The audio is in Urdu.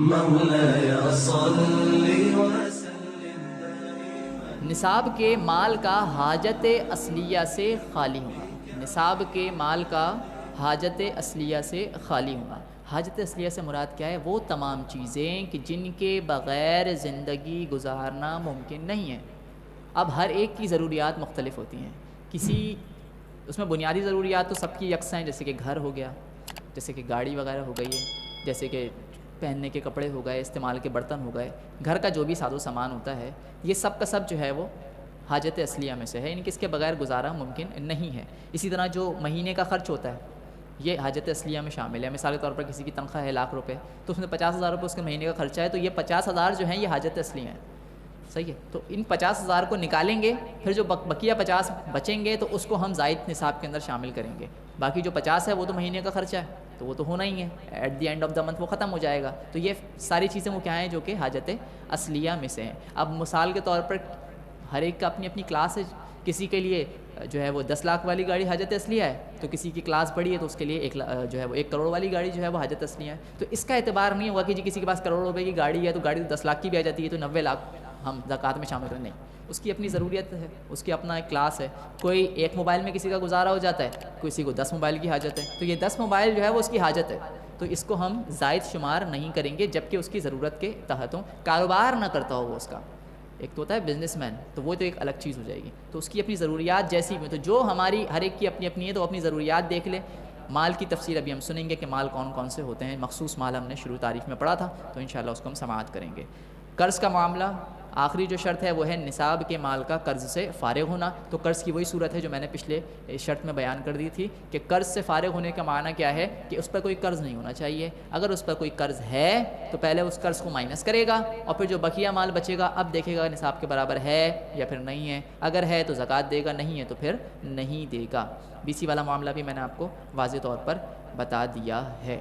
مولاي صل وسلم. نصاب کے مال کا حاجت اصلیہ سے خالی ہونا. نصاب کے مال کا حاجت اصلیہ سے خالی ہونا. حاجت اصلیہ سے مراد کیا ہے؟ وہ تمام چیزیں کہ جن کے بغیر زندگی گزارنا ممکن نہیں ہے. اب ہر ایک کی ضروریات مختلف ہوتی ہیں. کسی اس میں بنیادی ضروریات تو سب کی یکساں ہیں، جیسے کہ گھر ہو گیا، جیسے کہ گاڑی وغیرہ ہو گئی ہے، جیسے کہ پہننے کے کپڑے ہو گئے، استعمال کے برتن ہو گئے، گھر کا جو بھی ساز و سامان ہوتا ہے، یہ سب کا سب جو ہے وہ حاجت اصلیہ میں سے ہے، یعنی کہ اس کے بغیر گزارا ممکن نہیں ہے. اسی طرح جو مہینے کا خرچ ہوتا ہے یہ حاجت اصلیہ میں شامل ہے. مثال کے طور پر کسی کی تنخواہ ہے 1,00,000 روپے، تو اس میں 50,000 روپے اس کے مہینے کا خرچہ ہے، تو یہ 50,000 جو ہیں یہ حاجت اصلیہ ہیں. صحیح ہے. تو ان 50,000 کو نکالیں گے، پھر جو بقیہ 50 بچیں گے تو اس کو ہم زائد نصاب کے اندر شامل کریں گے. باقی جو 50 ہے وہ تو مہینے کا خرچہ ہے، تو وہ تو ہونا ہی ہے، at the end of the month وہ ختم ہو جائے گا. تو یہ ساری چیزیں وہ کیا ہیں جو کہ حاجت اصلیہ میں سے ہیں. اب مثال کے طور پر ہر ایک کا اپنی اپنی کلاس ہے. کسی کے لیے جو ہے وہ 10 لاکھ والی گاڑی حاجت اصلیہ ہے، تو کسی کی کلاس بڑی ہے تو اس کے لیے جو ہے وہ 1 کروڑ والی گاڑی جو ہے وہ حاجت اصلیہ ہے. تو اس کا اعتبار نہیں ہوگا کہ جی کسی کے پاس کروڑ روپے کی گاڑی ہے تو گاڑی تو 10 لاکھ کی بھی آ جاتی ہے تو 90 لاکھ ہم زکوٰۃ میں شامل کریں. نہیں، اس کی اپنی ضروریت ہے، اس کی اپنا ایک کلاس ہے. کوئی ایک موبائل میں کسی کا گزارا ہو جاتا ہے، کسی کو 10 موبائل کی حاجت ہے، تو یہ 10 موبائل جو ہے وہ اس کی حاجت ہے، تو اس کو ہم زائد شمار نہیں کریں گے جبکہ اس کی ضرورت کے تحت ہوں. کاروبار نہ کرتا ہو وہ اس کا، ایک تو ہوتا ہے بزنس مین، تو وہ تو ایک الگ چیز ہو جائے گی. تو اس کی اپنی ضروریات جیسی بھی، تو جو ہماری ہر ایک کی اپنی اپنی ہے تو اپنی ضروریات دیکھ لے. مال کی تفسیر ابھی ہم سنیں گے کہ مال کون کون سے ہوتے ہیں. مخصوص مال ہم نے شروع تعریف میں پڑھا تھا، تو انشاءاللہ اس کو ہم سماعت کریں گے. قرض کا معاملہ، آخری جو شرط ہے وہ ہے نصاب کے مال کا قرض سے فارغ ہونا. تو قرض کی وہی صورت ہے جو میں نے پچھلے شرط میں بیان کر دی تھی کہ قرض سے فارغ ہونے کا معنی کیا ہے کہ اس پر کوئی قرض نہیں ہونا چاہیے. اگر اس پر کوئی قرض ہے تو پہلے اس قرض کو مائنس کرے گا اور پھر جو بقیہ مال بچے گا اب دیکھے گا نصاب کے برابر ہے یا پھر نہیں ہے. اگر ہے تو زکوٰۃ دے گا، نہیں ہے تو پھر نہیں دے گا. BC والا معاملہ بھی میں نے آپ کو واضح طور پر بتا دیا ہے.